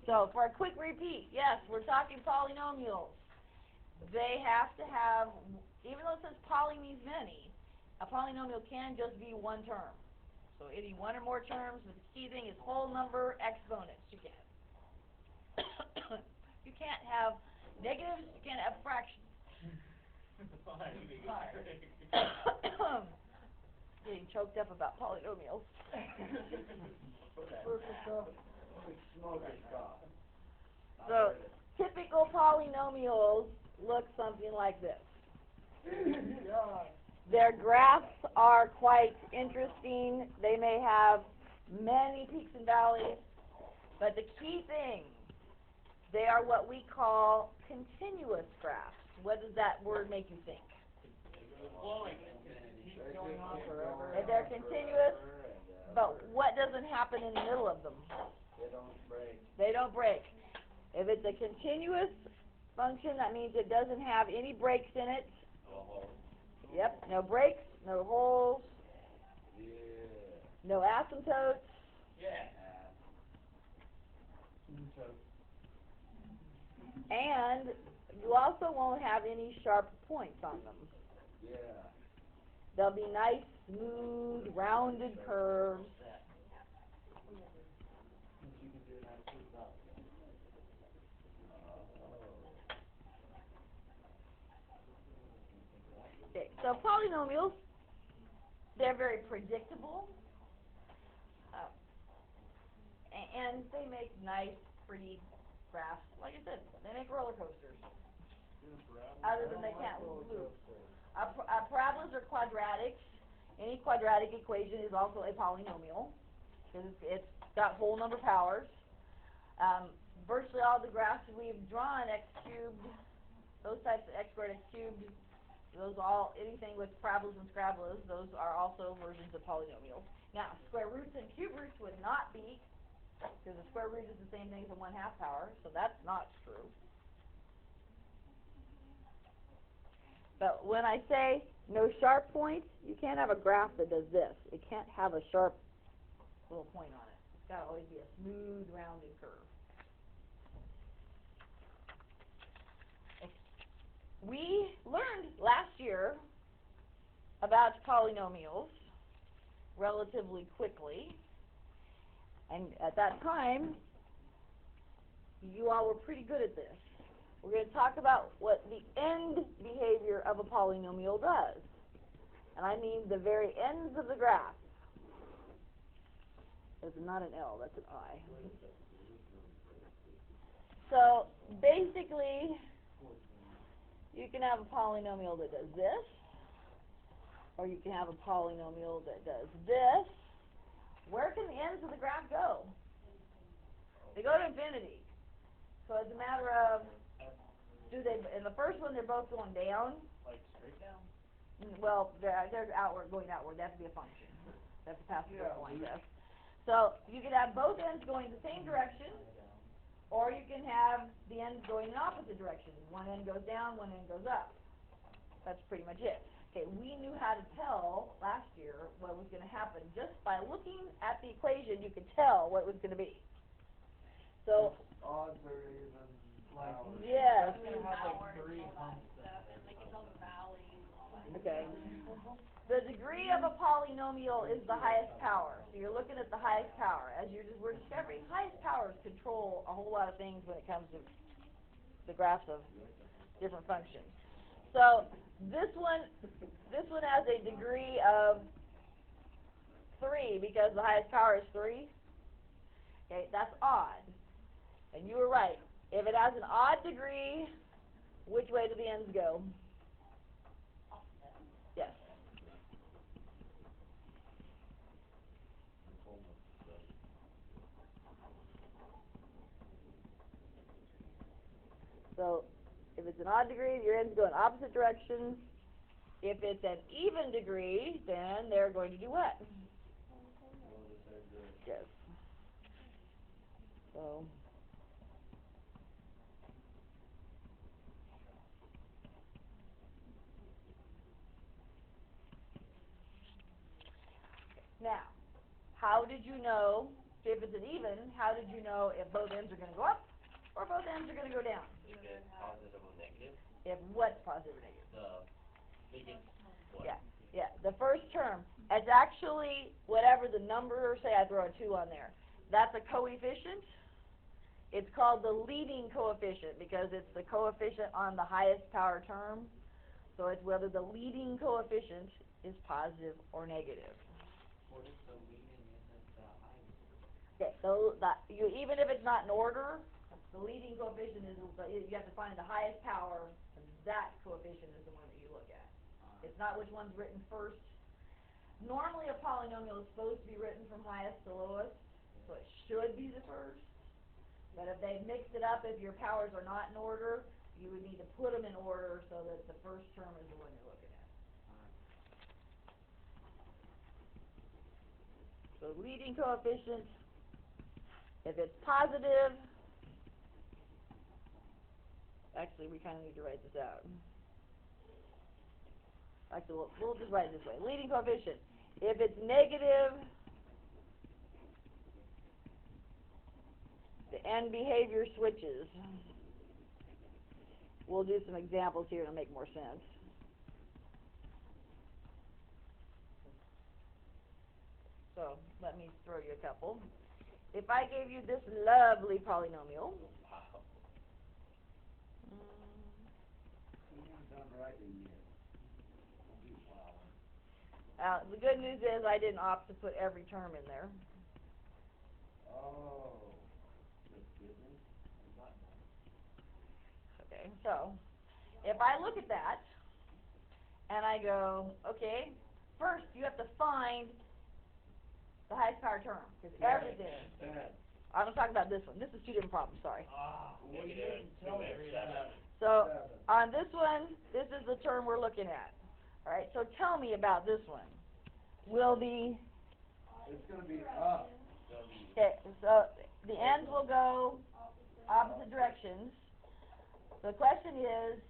So for a quick repeat, yes, we're talking polynomials. They have to have, even though it says poly means many, a polynomial can just be one term. So any one or more terms, but the key thing is whole number exponents. You can't. You can't have negatives, you can't have fractions. Getting choked up about polynomials. So typical polynomials look something like this. Their graphs are quite interesting. They may have many peaks and valleys, but the key thing, they are what we call continuous graphs. What does that word make you think? If they're continuous, but what doesn't happen in the middle of them? They don't break. They don't break. If it's a continuous function, that means it doesn't have any breaks in it. Yep, no breaks, no holes, no asymptotes. And you also won't have any sharp points on them. They'll be nice, smooth, rounded curves. Okay, so polynomials, they're very predictable, and they make nice, pretty graphs. Like I said, they make roller coasters. Other than they can't move. Parabolas are quadratics. Any quadratic equation is also a polynomial because it's got whole number powers. Virtually all the graphs we've drawn, x cubed, those types of x squared, x cubed, those all, anything with parabolas and scrabolas, those are also versions of polynomials. Now, square roots and cube roots would not be, because the square root is the same thing as a 1/2 power, so that's not true. But when I say no sharp points, you can't have a graph that does this. It can't have a sharp little point on it. It's got to always be a smooth, rounded curve. We learned last year about polynomials relatively quickly, and at that time, you all were pretty good at this. We're going to talk about what the end behavior of a polynomial does. And I mean the very ends of the graph. It's not an L, that's an I. So basically, you can have a polynomial that does this, or you can have a polynomial that does this. Where can the ends of the graph go? They go to infinity. So it's a matter of, do they, in the first one, they're both going down. Like straight down? Well, they're outward, going outward. They have to be a function. They have to pass through a line test. So you can have both ends going the same direction, or you can have the ends going in opposite directions. One end goes down, one end goes up. That's pretty much it. Okay, we knew how to tell last year what was going to happen. Just by looking at the equation, you could tell what it was going to be. So, Odds are even. Like, yes. It's going to have like 3 humps in it. Okay. The degree of a polynomial is the highest power. So you're looking at the highest power. As we're discovering, highest powers control a whole lot of things when it comes to the graphs of different functions. So this one has a degree of 3 because the highest power is 3. Okay, that's odd. And you were right. If it has an odd degree, which way do the ends go? Yes. So if it's an odd degree, your ends go in opposite directions. If it's an even degree, then they're going to do what? Yes. So now, how did you know if it's an even? how did you know if both ends are going to go up or both ends are going to go down? If it's positive or negative, If what's positive or negative? the biggest what? Yeah, the first term. It's actually whatever the number, say I throw a 2 on there. That's a coefficient. It's called the leading coefficient because it's the coefficient on the highest power term. So it's whether the leading coefficient is positive or negative. What if the leading isn't the highest? Okay, so even if it's not in order, the leading coefficient is, you have to find the highest power, and that coefficient is the one that you look at. It's not which one's written first. Normally a polynomial is supposed to be written from highest to lowest, so it should be the first. But if they mixed it up, if your powers are not in order, you would need to put them in order so that the first term is the one you're looking at. So leading coefficient, if it's positive, actually we kind of need to write this out. Actually, we'll just write it this way. Leading coefficient, if it's negative, the end behavior switches. We'll do some examples here to make more sense. So let me throw you a couple. If I gave you this lovely polynomial, Wow. You haven't done writing yet. Wow. The good news is I didn't opt to put every term in there. Oh. That's good news. I'm not done. Okay, so if I look at that and I go, okay, first you have to find the highest power term because everything. Bad. I'm talking about this one. This is two different problems. Sorry. Negative 2x7. So on this one, this is the term we're looking at. All right. So tell me about this one. Will the It's going to be up. okay? So the ends will go opposite directions. The question is,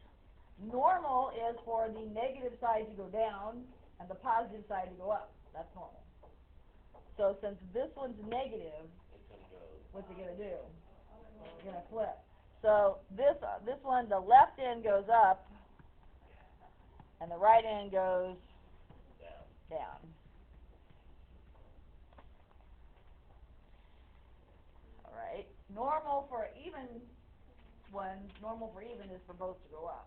normal is for the negative side to go down and the positive side to go up. That's normal. So since this one's negative, It's going to go. what's it going to do? It's going to flip. So this one, the left end goes up, and the right end goes down. All right. Normal for even is for both to go up.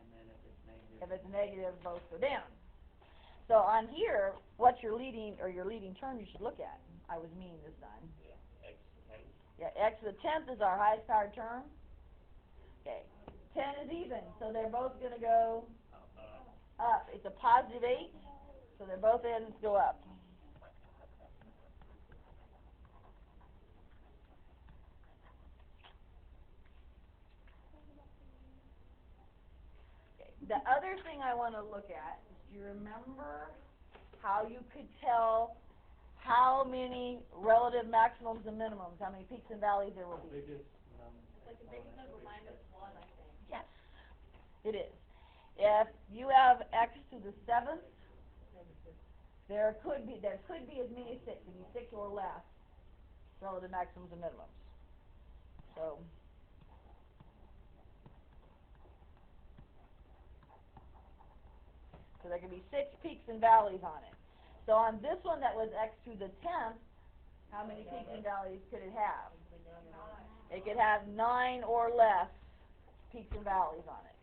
And then if it's negative. If it's negative, both go down. So on here, what's your leading term you should look at? I was mean this time. Yeah, x 10. Yeah, x to the 10th is our highest power term. Okay, 10 is even, so they're both going to go up. It's a positive 8, so they're both ends go up. Okay. The other thing I want to look at is, do you remember how you could tell how many relative maximums and minimums, how many peaks and valleys there will be? Biggest It's like the biggest number minus 1, I think. Yes, it is. If you have x to the 7th, there could be as many as 6. It could be 6 or less relative maximums and minimums. So there could be 6 peaks and valleys on it. So on this one that was x to the 10th, how many peaks and valleys could it have? It could have 9 or less peaks and valleys on it,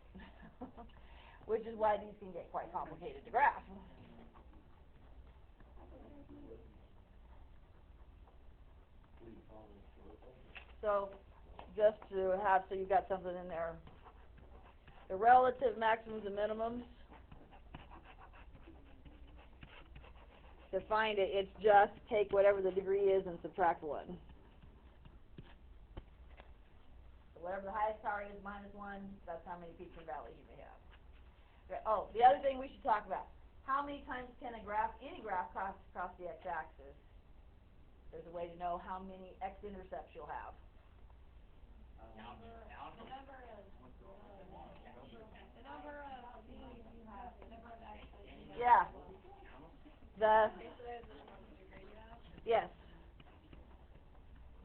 which is why these can get quite complicated to graph. So just to have, so you've got something in there. The relative maximums and minimums, to find it, it's just take whatever the degree is and subtract 1. So whatever the highest power is minus 1, that's how many peaks and valleys you may have. Okay. Oh, the other thing we should talk about, how many times can any graph cross the x-axis? There's a way to know how many x-intercepts you'll have. The number of views you have, the number of axes you have. Yeah. Okay, so there's the number of degree you have. Yes.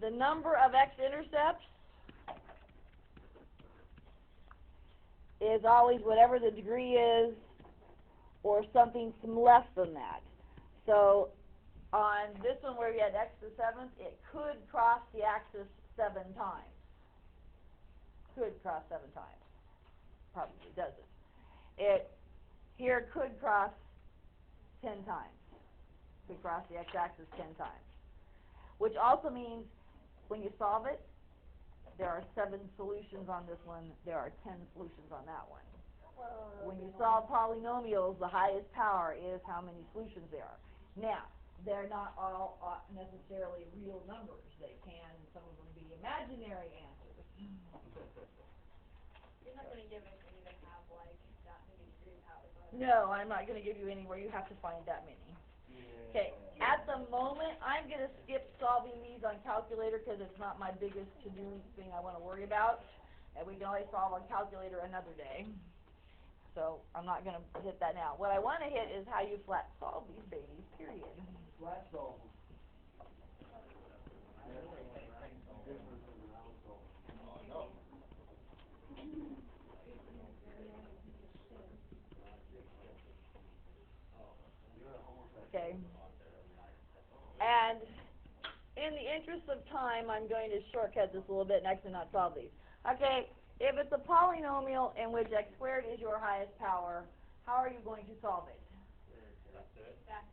the number of x-intercepts is always whatever the degree is, or something less than that. So on this one where we had x to the 7th, it could cross the axis 7 times. Could cross 7 times. Probably doesn't. It here could cross 10 times. Could cross the x-axis 10 times. Which also means when you solve it, there are 7 solutions on this one. There are 10 solutions on that one. When you solve polynomials, the highest power is how many solutions there are. Now, they're not all necessarily real numbers. They can, some of them, be imaginary answers. You're not gonna give anything that have like that many degree powers on it. No, I'm not going to give you any where you have to find that many. Okay, at the moment, I'm going to skip solving these on calculator because it's not my biggest to-do thing I want to worry about. And we can always solve on calculator another day. So I'm not going to hit that now. What I want to hit is how you flat solve these babies, period. Flat solve. Okay. And in the interest of time, I'm going to shortcut this a little bit and actually not solve these. Okay, if it's a polynomial in which x squared is your highest power, how are you going to solve it?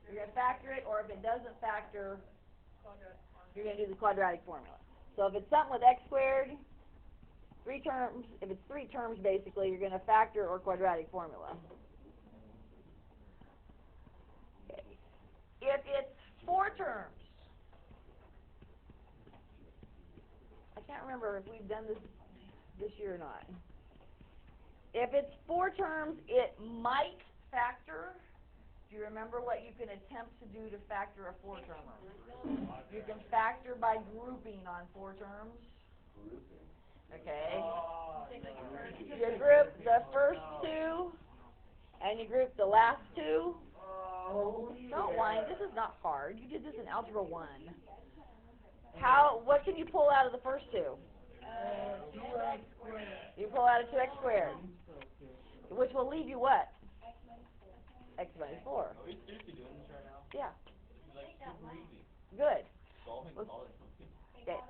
You're going to factor it, or if it doesn't factor, you're going to do the quadratic formula. So if it's something with x squared, 3 terms, if it's 3 terms basically, you're going to factor or quadratic formula. Okay. If it's 4 terms, I can't remember if we've done this year or not. If it's 4 terms, it might factor. Do you remember what you can attempt to do to factor a 4-termer? You can factor by grouping on 4 terms. Okay. You group the first 2, and you group the last 2. Don't whine. This is not hard. You did this in Algebra 1. What can you pull out of the first 2? 2x squared. You pull out a 2x squared, which will leave you what? X minus 4. Are we seriously doing this right now? Yeah. This is like super easy. Good. Solving. Okay.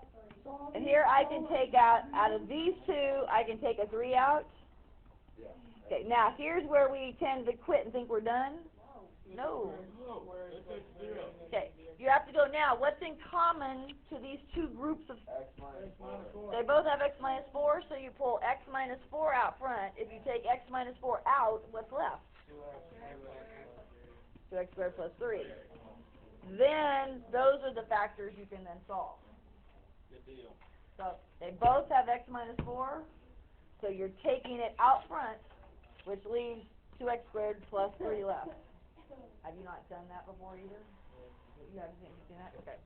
And here I can take out of these 2, I can take a 3 out. Okay, now here's where we tend to quit and think we're done. No. Okay, you have to go now. What's in common to these 2 groups of... X minus 4. They both have x minus 4, so you pull x minus 4 out front. If you take x minus 4 out, what's left? 2x squared plus 3. Then, those are the factors you can then solve. Good deal. So, they both have x minus 4, so you're taking it out front, which leaves 2x squared plus 3 left. Have you not done that before either? You haven't seen that? Okay.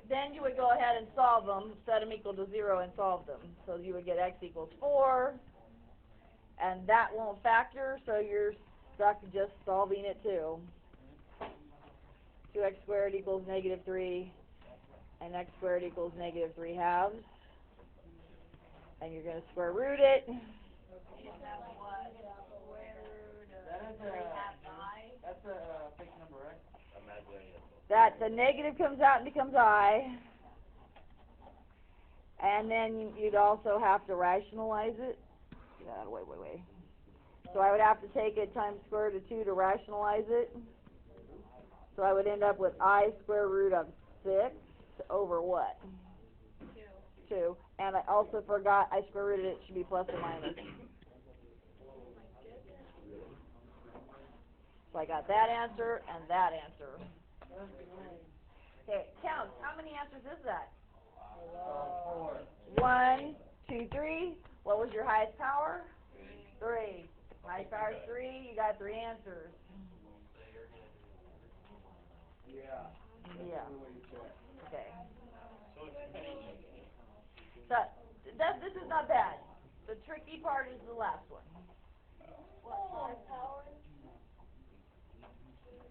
Then you would go ahead and solve them, set them equal to 0 and solve them. So you would get x equals 4, and that won't factor, so you're stuck just solving it too. 2x squared equals negative 3, and x squared equals negative 3 halves. And you're going to square root it. That's a fixed number, right? That the negative comes out and becomes I. And then you'd also have to rationalize it. Get out of the way. So I would have to take it times square root of 2 to rationalize it. So I would end up with I square root of 6 over what? 2. And I also forgot I square rooted it. It should be plus or minus. So I got that answer and that answer. Okay, count. How many answers is that? 1, 2, 3. What was your highest power? 3. Highest power is 3. You got 3 answers. Yeah. Okay. So this is not bad. The tricky part is the last one.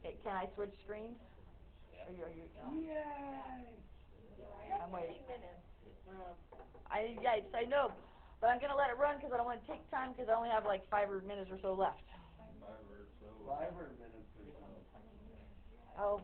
Okay, can I switch screens? Are you Yikes, I know, but I'm gonna let it run because I don't want to take time because I only have like 5 minutes or so left. 5 minutes or so. Oh,